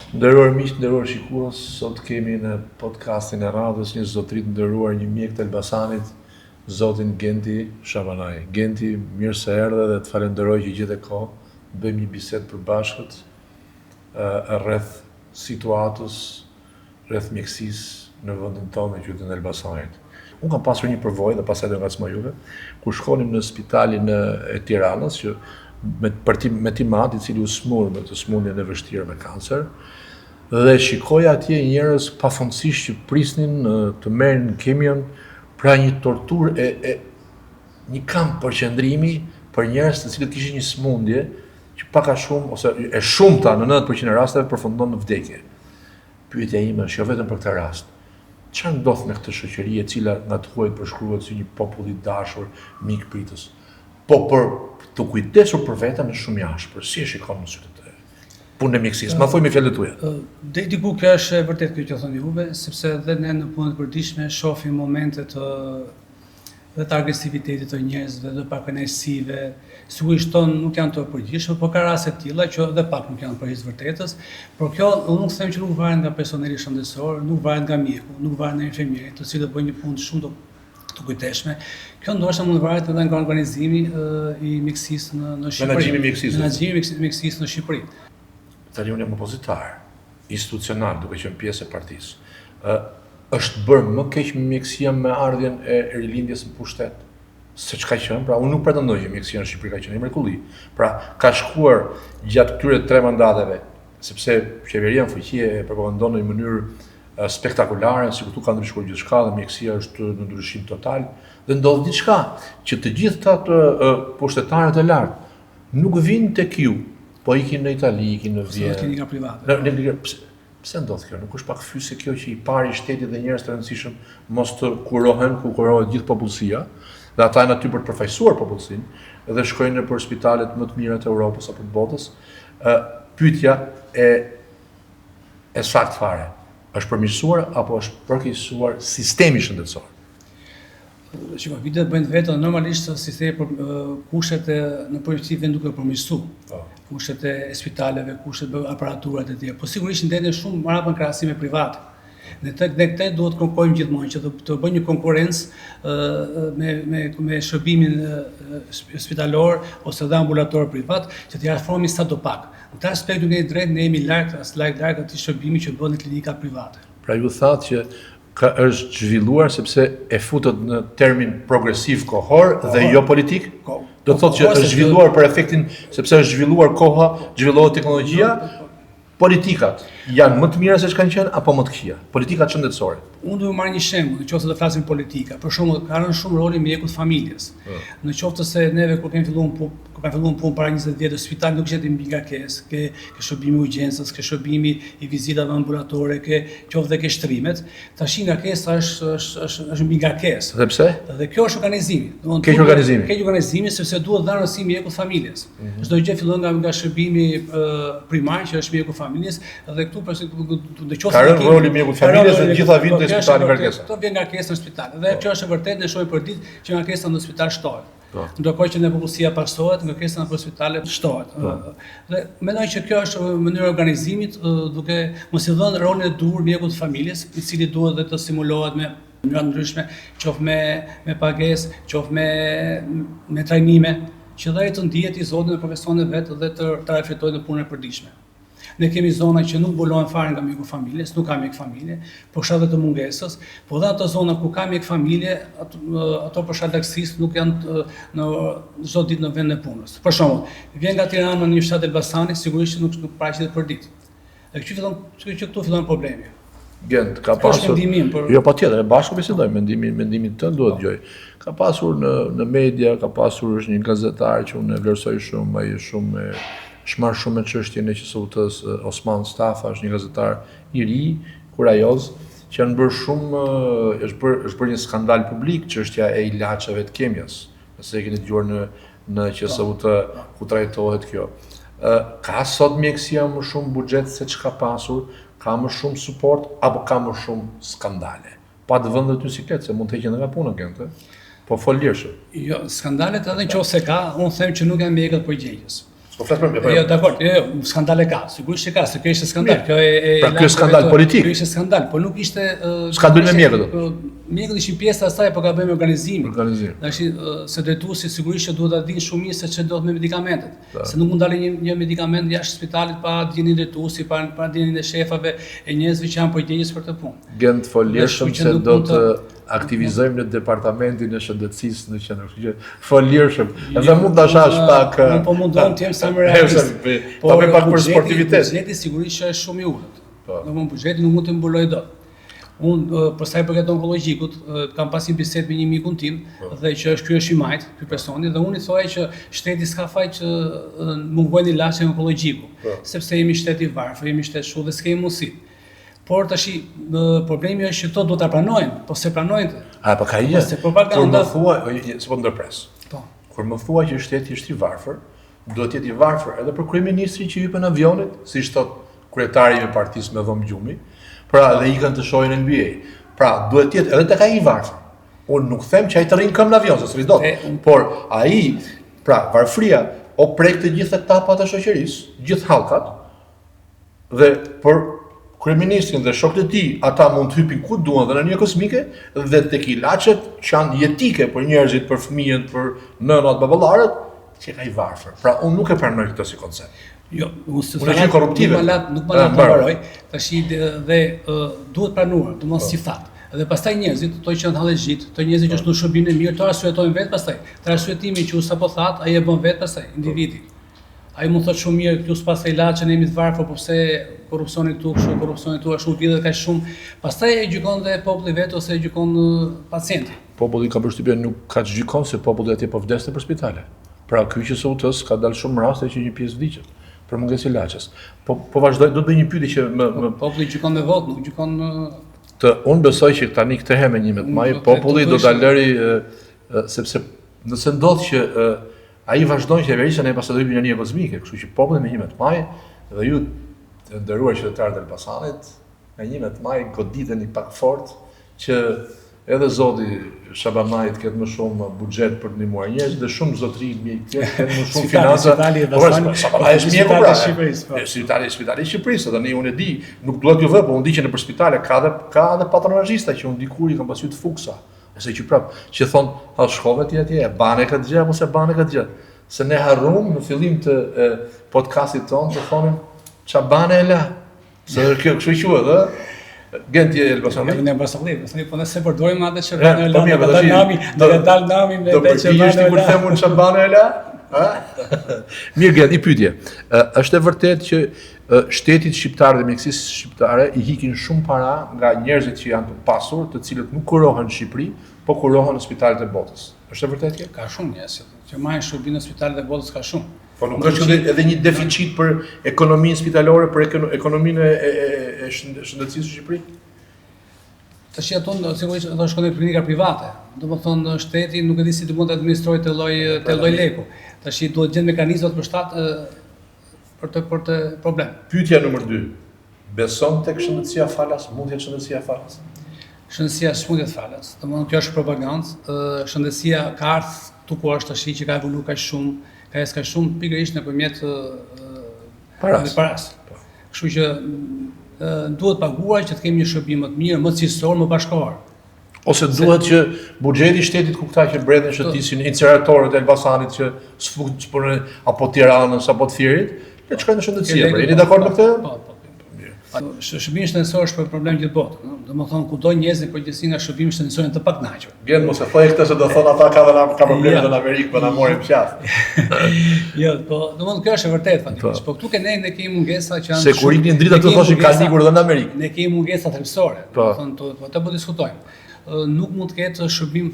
Nderuar miq, nderuar shikues, sot kemi në podcastin e radhës një zotëri të nderuar, një mjek të Elbasanit, zotin Genti Shabanaj. Genti, mirë se erdhe dhe të falenderoj që gjetë kohë, bëjmë një bisedë përbashkët rreth situatës, rreth mjekësisë në vendin tonë në qytetin e Elbasanit. Unë kam pasur një përvojë dhe pastaj do ngacmoj juve, kur shkonim në spitalin e Tiranës që me timat i cili u smur me të smundjen e vështirë me kancer, dhe shikoja atje njerëz pafundësisht që prisnin të merren kemion, pra një torturë një kamp përqendrimi për njerëz të cilët kishin një smundje që pak a shumë ose e shumta në 90% e rasteve përfundon në vdekje. Pyetja ime është jo vetëm për këtë rast. Çfarë ndodh me këtë shoqëri e cila nga të huajt përshkruhet si një popull i dashur, mik pritës? Po për të kujdesur për veten është shumë i ashpër. Si e shikon në sytë të punën e mjekësisë? Ma thuaj me fjalët tuaja. Deri diku kjo është e vërtet kjo që thoni juve, sepse edhe ne në punën e përditshme shohim momente të agresivitetit të njerëzve, dhe pakënaqësive. Sigurisht tonë nuk janë të përgjithshme, por ka raste të tilla që edhe pak nuk janë përgjithë vërtetës, por kjo nuk them që nuk varet nga personeli shëndetësor, nuk varet nga mjeku, nuk varet nga infermierit, të cilët bëjnë një punë shumë të kujdesshme. Kjo ndoshta mund të varet edhe nga organizimi i mjekësisë në Shqipëri. Menaxhimi i mjekësisë në Shqipëri. Tani unë jam opozitar, institucional, duke qenë pjesë e partisë. Është bërë më keq mjekësia me ardhjen e rilindjes në pushtet? Se çka qenë, pra unë nuk pretendoj që mjekësia në Shqipëri ka qenë mrekulli. Pra ka shkuar gjatë këtyre 3 mandateve, sepse qeveria në fuqi e propagandon në një mënyrë spektakolare, sikur tu ka ndryshuar gjithçka dhe mjekësia është në ndryshim total, dhe ndodh diçka që të gjithë ato pushtetarët e lartë nuk vinë tek ju, po ikin në Itali, ikin në Vjenë. Klinika private. Pse ndodh kjo? Nuk është pak fyse kjo që i pari shtetit dhe njerëz të rëndësishëm mos të kurohen, ku kurohet gjithë popullsia, dhe ata janë aty për të përfaqësuar popullsinë dhe shkojnë për spitalet më të mira të Europës apo të botës. Pyetja e saktë fare, është përmirësuar apo është përkeqësuar sistemi shëndetësor? Shiko, vitet bëjnë vetë, normalisht sistemi kushtet në përgjithësi vend duke përmirësuar. Kushtet e spitaleve, kushtet e aparaturat e tjera. Po sigurisht ndeten shumë marrë në krahasim me private. Ne këtë duhet të kërkojmë gjithmonë që të bëjmë një konkurrencë me shërbimin spitalor ose dhe ambulator privat, që të afrohemi sa do pak. Në këtë aspekt nuk jemi drejt, ne jemi larg atij shërbimi që bëhen në klinika private. Pra ju thatë që është zhvilluar sepse e futët në termin progresiv kohor dhe jo politik? Do të thotë që është zhvilluar për efektin sepse është zhvilluar koha, zhvillohet teknologjia, politikat janë më të mira se ç'kanë qenë apo më të këqija? Politikat shëndetësore. Unë do të marr një shembull, nëse do të flasim politika. Për shembull, ka rënë shumë roli mjekut familjes. Në qoftë se neve kur kemi filluar punë para 20 vjetësh, spitali nuk ishte mbi ngarkesë, ke shërbimi i urgjencës, ke shërbimi i vizitave ambulatore, ke qoftë ke shtrimet. Tash ngarkesa është mbi ngarkesë. Dhe pse? Dhe kjo është organizimi. Keq organizimi. Keq organizimi sepse duhet dhënë rëndësi mjekut familjes. Çdo gjë fillon nga shërbimi primar që është mjeku familjes dhe këtu ka rënë roli mjekut familjes dhe gjitha vinë te spitali ngarkesa. Këto vjen ngarkesa në spital. Dhe kjo është e vërtetë, ne shohim për ditë që ngarkesa në spital shtohet. Ndërkohë që në popullsia paksohet, ngarkesa në spitale shtohet. Dhe mendoj që kjo është mënyra e organizimit, duke mos i dhënë rolin e duhur mjekut familjes, i cili duhet dhe të stimulohet me mënyra ndryshme, qoftë me pagesë, qoftë me trajnime, që dhe ai të ndihet i zotin e profesionit vet dhe të reflektojë në punën e përditshme. Ne kemi zona që nuk bulohen fare nga mjeku familjes, nuk ka mjek familje, por shkak të mungesës, po dhe ato zona ku ka mjek familje, ato për shkak të aksisë nuk janë në çdo ditë në vendin e punës. Për shembull, vjen nga Tirana në një fshat Elbasani, sigurisht nuk paraqitet për ditë. Dhe këtu fillon problemi. Gent, ka pasur. Jo, patjetër, e bashkë bisedoj, mendimin tënd duhet dëgjoj. Ka pasur në media, ka pasur një gazetar që unë e vlerësoj shumë, ai është shumë shmarr shumë me çështjen e QSUT-s, Osman Stafa, është një gazetar i ri, kurajoz, që janë bërë shumë, është bërë një skandal publik çështja e ilaçeve të kemjas. Nëse e keni dëgjuar në QSUT ku trajtohet kjo. Ka sot mjekësia më shumë buxhet se ç'ka pasur, ka më shumë suport apo ka më shumë skandale? Pa të vënë ty siklet se mund të heqen nga puna këtu. Po fol lirshëm. Jo, skandalet edhe nëse ka, unë them që nuk janë mjekët përgjegjës. Po flas për Jo, dakor, skandale ka, sigurisht që ka, se kjo ishte skandal. Pra kjo është skandal politik. Kjo ishte skandal, por nuk ishte s'ka bën me mjekët. Mjekët ishin pjesë e asaj, po ka bën me organizimin. Organizim. Se drejtuesi sigurisht që duhet ta dinë shumë mirë se ç'do të me medikamentet. Se nuk mund dalë një medikament jashtë spitalit pa dijenin e drejtuesit, pa dijenin e shefave e njerëzve që janë përgjegjës për këtë punë. Gen të folirshëm se do të aktivizojmë në departamentin e shëndetësisë në qendër. Kështu që folirshëm. Edhe mund ta shash pak. Unë po mundon të jem sa më realist. Po me pak për sportivitet. Buxheti sigurisht që është shumë i ulët. Domthonë buxheti nuk mund të mbulojë dot. Unë për sa i përket onkologjikut, kam pasur një bisedë me një mikun tim dhe që ky është i majt, ky personi, dhe unë i thoya që shteti s'ka faj që mungojnë ilaçe onkologjikut, sepse jemi shtet i varfër, jemi shtet shumë dhe s'kemi mundësi. Por tash problemi është që këto duhet ta pranojnë, po se pranojnë. Po ka gjë. Se propaganda s'po ndërpres. Po. Kur më thua që shteti është i varfër, duhet të jetë i varfër edhe për kryeministrin që hypen avionit, siç thot kryetari i partisë me dhom gjumi. Pra dhe ikën të shohin NBA. Pra duhet të jetë edhe tek ai i varfër. Unë nuk them që ai të rrinë këmbë në avion, se s'ri dot. Por ai, pra varfria o prek të gjithë etapat e shoqërisë, gjithë hallkat. Dhe për kryeministrin dhe shokët e tij, ata mund të hypin ku duan dhe në një kosmike dhe tek ilaçet që janë jetike për njerëzit, për fëmijët, për nënat, baballarët, që ka i varfër. Pra unë nuk e pranoj këtë si koncept. Jo, unë është korruptive. Nuk më la të mbaroj, tash dhe duhet pranuar, domosdoshmë si fat. Dhe pastaj njerëzit, ato që janë hallëxhit, ato njerëzit që është në shërbimin e mirë, to arsyetojnë vetë pastaj. Të arsyetimi që u sapo that, ai e bën vetë pastaj, individi. Ai mund thotë shumë mirë, këtu s'pas ilaçe ne jemi të varfër, po pse korrupsioni këtu, kështu korrupsioni këtu ashtu vjedhë kaq shumë. Pastaj e gjykon dhe populli vetë ose e gjykon pacienti. Populli ka përshtypjen nuk ka të gjykon se populli atje po vdes për spitale. Pra ky që sotës ka dalë shumë raste që një pjesë vdiqet për mungesë ilaçes. Po vazhdoj, do të bëj një pyetje që më populli gjykon me votë, nuk gjykon unë besoj që tani këtë herë me 11 maj populli do ta lëri sepse nëse ndodh që ai vazhdon që verisë ne pastaj do hyjmë në një kozmike, kështu që populli me 11 maj dhe ju të nderuar qytetarë të Elbasanit, me 11 maj goditeni pak fort që edhe zoti Shabanait ketë më shumë buxhet për të ndihmuar njerëz dhe shumë zotëri ketë më shumë financa. Shabanai është mjeku pra. Spitali i Shqipërisë, tani unë e di, nuk duhet ju vë, po unë di që nëpër spitale ka edhe patronazhista që unë dikur i kam pasur të fuksa, ose që prap, që thon, ha shkove ti atje, e bane këtë gjë ose bane këtë gjë. Se ne harrum në fillim të podcastit tonë të thonim ça bane e la. Se kjo kështu quhet, ë? Genti e Elbasanit. Ne Elbasanit, po nëse përdorim atë që bane e la, do të dal nami me atë që bane kur themun ça bane e la, ë? Mirë, Genti, pyetje. Është e vërtetë që shtetit shqiptar dhe mjekësisë shqiptare i hikin shumë para nga njerëzit që janë të pasur, të cilët nuk kurohen në Shqipëri, po kurohen në spitalet e botës. Është e vërtetë kjo? Ka shumë njerëz që marrin shërbim në spitalet e botës, ka shumë. Po nuk është edhe një deficit për ekonominë spitalore, për ekonominë e shëndetësisë së Shqipërisë? Tash ato sigurisht do shkojnë në klinika private. Domethënë shteti nuk e di si të mund të administrojë të lloj leku. Tash duhet gjend mekanizmat për shtat për të problem. Pyetja nr. 2. Beson tek shëndetësia falas, mund të jetë shëndetësia falas? Shëndetësia s'mund të jetë falas. Domethënë kjo është propagandë. Shëndetësia ka ardhur tu ku është tash që ka evoluar kaq shumë, ka shumë pikërisht nëpërmjet paras. Kështu që duhet paguar që të kemi një shërbim më të mirë, më cilësor, më bashkëkohor. Ose duhet që buxheti i shtetit ku këta që mbredhen shëtisin incineratorët e Elbasanit që s'punojnë apo Tiranës apo të Fierit, le të shkojnë në shëndetësi. Jeni dakord me këtë? Po. Shërbimi shëndetësor është për problem gjithë botën. Domethënë kudo njerëzit përgjithësi nga shërbimi shëndetësor janë të pakënaqur. Vjen mos e thoj këtë se do thonë ata ka probleme në Amerikë, po na morën qafë. Jo, po domethënë kjo është e vërtetë fatikisht. Po këtu ne kemi mungesa që janë. Se kur iknin drita të thoshin ka ikur edhe në Amerikë. Ne kemi mungesa thelbësore. Domethënë atë po diskutojmë. Nuk mund të ketë shërbim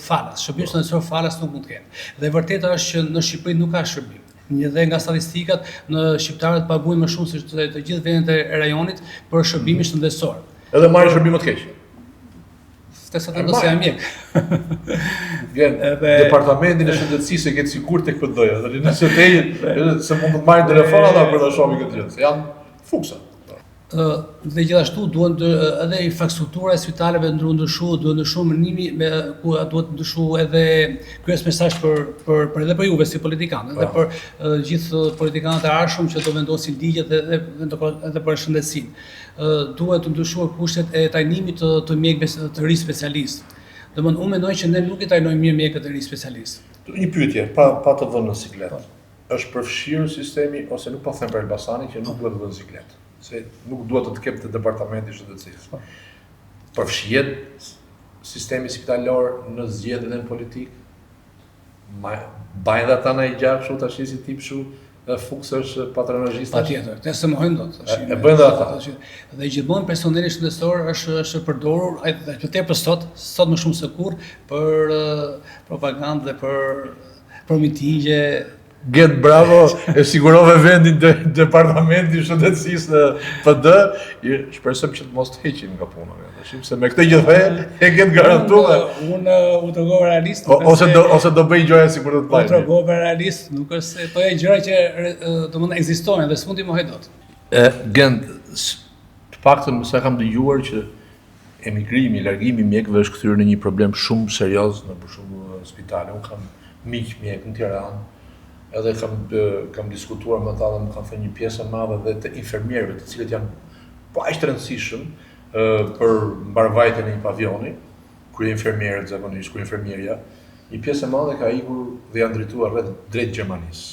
falas. Shërbim shëndetësor falas nuk mund të ketë. Dhe e vërteta është që në Shqipëri nuk ka shërbim. Dhe nga statistikat në shqiptarët paguajnë më shumë se të gjithë vendet e rajonit për shërbimin shëndetësor. Edhe marrin shërbim më të keq. Ftesa të ndosja mjek. Vjen departamentin e shëndetësisë e ketë sigurt tek PD-ja, nëse se mund të marrin telefon ata për ta shohur këtë gjë, se janë fuksa. Dhe gjithashtu duhet edhe infrastruktura e spitaleve duhet ndryshu mënimi ku duhet ndryshu edhe kryes mesazh për edhe për juve si politikanë, edhe për gjithë politikanët e arshëm që do vendosin ligjet edhe për shëndetësinë. Duhet të ndryshuar kushtet e tajnimit të mjekëve të ri specialistë. Domthonë unë mendoj që ne nuk i tajnojmë mirë mjekët e ri specialistë. Një pyetje, pa të vënë në siklet. Është përfshirë sistemi ose nuk po them për Elbasanin që nuk duhet të vënë siklet. Se nuk duhet të kept të departamenti shëndetësisë. Përfshihet sistemi spitalor në zgjedhjen e politikë? Bajnë ata në i gjatë kështu tash si tip kështu fuksësh patronazhist. Patjetër, te se mohojnë dot. E bëjnë ata. Dhe gjithmonë personeli shëndetësor është përdorur edhe tepër sot më shumë se kurrë për propagandë dhe për mitingje. Get bravo, e sigurove vendin departamentin shëndetësisë në PD, shpresojmë që të mos të heqin nga puna. Se me këtë gjithë e get garantuar. Unë u tregova realist. Ose do bëj gjëra sikur do të bëj. U tregova realist, nuk është se po janë gjëra që domethënë ekzistojnë dhe s'mund t'i mohoj dot. Gent, të paktën sa kam dëgjuar që emigrimi, largimi i mjekëve është kthyer në një problem shumë serioz në për shembull spitale. Unë kam miq mjek në Tiranë. Edhe kam diskutuar me ata dhe më kanë thënë një pjesë e madhe dhe të infermierëve, të cilët janë aq të rëndësishëm për mbarvajtjen e një pavioni, krye-infermierët zakonisht, krye-infermieria, një pjesë e madhe ka ikur dhe janë drejtuar drejt Gjermanisë.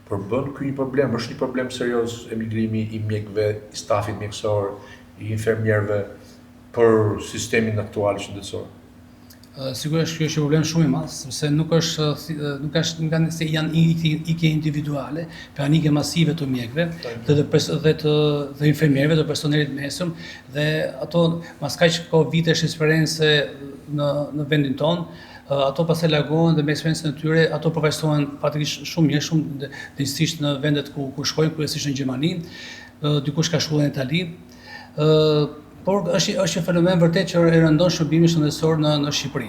Por bën ky një problem, është një problem serioz emigrimi i mjekëve, i stafit mjekësor, i infermierëve për sistemin aktual shëndetësor. Sigurisht kjo është një problem shumë i madh, sepse nuk kanë se janë ikje individuale, panike masive të mjekëve dhe të infermierëve, të personelit mesëm, dhe ato mas kaq kohë vitesh eksperiencë në vendin tonë, ato pastaj largohen dhe me eksperiencën e tyre ato përfaqësohen fatikisht shumë mirë, shumë drejtësisht në vendet ku shkojnë, kryesisht në Gjermani, dikush ka shkuar në Itali. Por është një fenomen vërtet që e rëndon shërbimin shëndetësor në Shqipëri.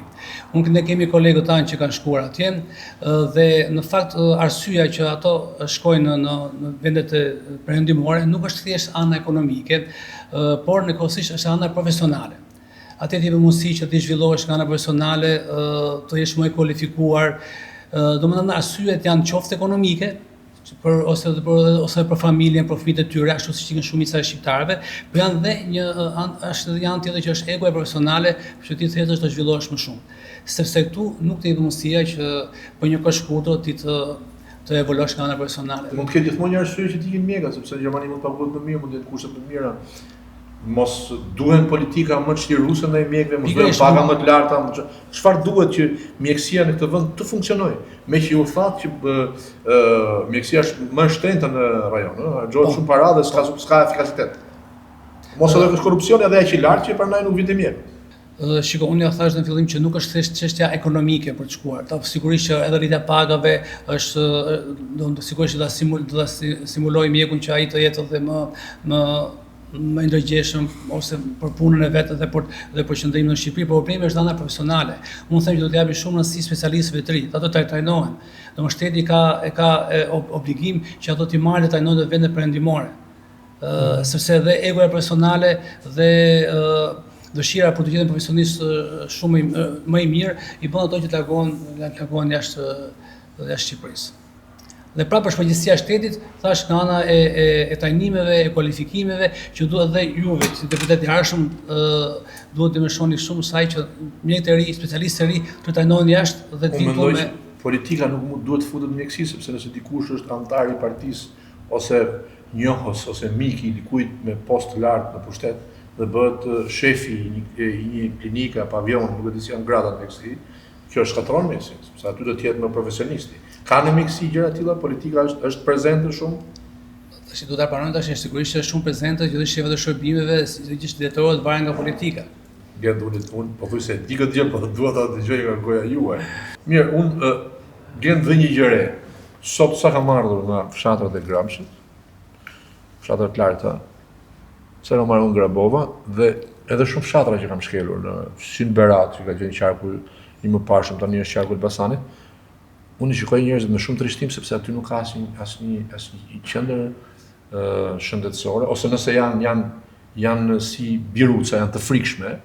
Ne kemi kolegët tanë që kanë shkuar atje dhe në fakt arsyeja që ato shkojnë në vendet perëndimore nuk është thjesht ana ekonomike, por njëkohësisht është ana profesionale. Atje ti ke mundësi që ti zhvillohesh nga ana profesionale, të jesh më i kualifikuar, domethënë arsyet janë qoftë ekonomike, ose për familjen, për fëmijët e tyre, ashtu siç janë shumica e shqiptarëve, por janë dhe një anë tjetër që është egoja profesionale, që ti thjesht të zhvillohesh më shumë. Sepse këtu nuk të jep mundësia që për një kohë shkurtër ti të evoluosh nga ana profesionale. Mund të ketë gjithmonë një arsye që ti ke mjeka, sepse në Gjermani mund të paguhet më mirë, mund të jetë kushte më mira. Mos duhen politika më të çliruese ndaj mjekëve, mos duhen paga më të larta, çfarë duhet që mjekësia në këtë vend të funksionojë. Me që ju thatë që mjekësia është më e shtrenjtë në rajon, harxhohet shumë para dhe s'ka efikasitet. Mos edhe është korrupsioni edhe aq i lartë që prandaj nuk vjen te mjeku. Shiko, unë ja thash në fillim që nuk është thjesht çështja ekonomike për të shkuar. Sigurisht që edhe rritja pagave është sigurisht do ta simuloj mjekun që ai të jetë edhe më i ndërgjegjshëm ose për punën e vet dhe për qëndrimin në Shqipëri, por problemi është ana profesionale. Unë them që do të japi shumë rëndësi specialistëve të ri, ato të trajnohen. Domethënë shteti ka obligim që ato të marrë të trajnohen në vende perëndimore. Sepse edhe egoja profesionale dhe dëshira për të qenë profesionist shumë më i mirë i bën ato që të largohen jashtë Shqipërisë. Dhe prapë është përgjegjësia e shtetit, thash nga ana e trajnimeve, e kualifikimeve, që duhet dhe juve, si deputet i arshëm, duhet të mësoni shumë saj që mjekët e ri, specialistë e ri, të trajnohen jashtë dhe të vinë me. Politika nuk duhet të futet në mjeksi, sepse nëse dikush është antar i partisë ose njohës ose mik i dikujt me post të lartë në pushtet dhe bëhet shefi i një klinike apo pavion, nuk e di si janë gradat në mjeksi, kjo shkatërron mjeksin, sepse aty do të jetë më profesionisti. Ka në mjeksi gjëra të tilla, politika është prezente shumë. Tash do ta pranojmë tash sigurisht që është shumë prezente gjithë shefët e shërbimeve, gjithë drejtorët varet nga politika. Unë po thuaj se di këtë gjë, po dua ta dëgjoj nga goja juaj. Mirë, unë gjen dhe një gjë re. Sot sa kam ardhur nga fshatrat e Gramshit, fshatrat të larta, sa kam marrë unë Grabova dhe edhe shumë fshatra që kam shkelur në Shin Berat, që ka qenë qarku i mëparshëm, tani është qarku i Elbasanit. Unë shikoj njerëz me shumë trishtim sepse aty nuk ka asnjë qendër shëndetësore, ose nëse janë si biruca, janë të frikshme,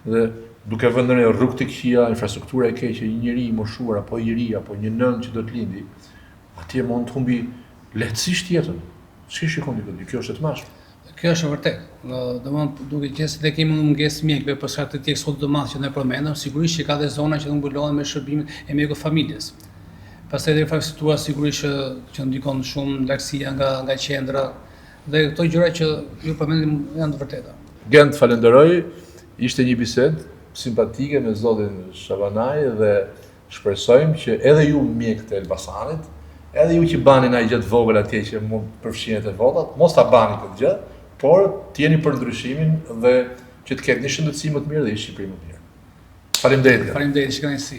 dhe duke vënë në rrugë të këqija, infrastruktura e keqe, një njeri i moshuar apo i ri apo një nënë që do të lindi, atje mund të humbi lehtësisht jetën. Si shikoni këtë? Kjo është e tmashme. Kjo është e vërtetë. Domethënë duke qenë se ne kemi një mungesë mjekëve për shkak të eksodit të madh që ne përmendëm, sigurisht që ka dhe zona që nuk mbulohen me shërbimet e mjekut familjes. Pastaj edhe infrastruktura sigurisht që ndikon shumë largësia nga qendra dhe këto gjëra që ju përmendim janë të vërteta. Gent, falenderoj. Ishte një bisedë simpatike me zotin Shabanaj dhe shpresojmë që edhe ju mjekët e Elbasanit, edhe ju që bani na i gjatë vogël atje që mund përfshihet e votat, mos ta bani këtë gjë, por të jeni për ndryshimin dhe që të ketë një shëndetësi më të mirë dhe një Shqipëri më të mirë. Faleminderit. Faleminderit, shikoni si.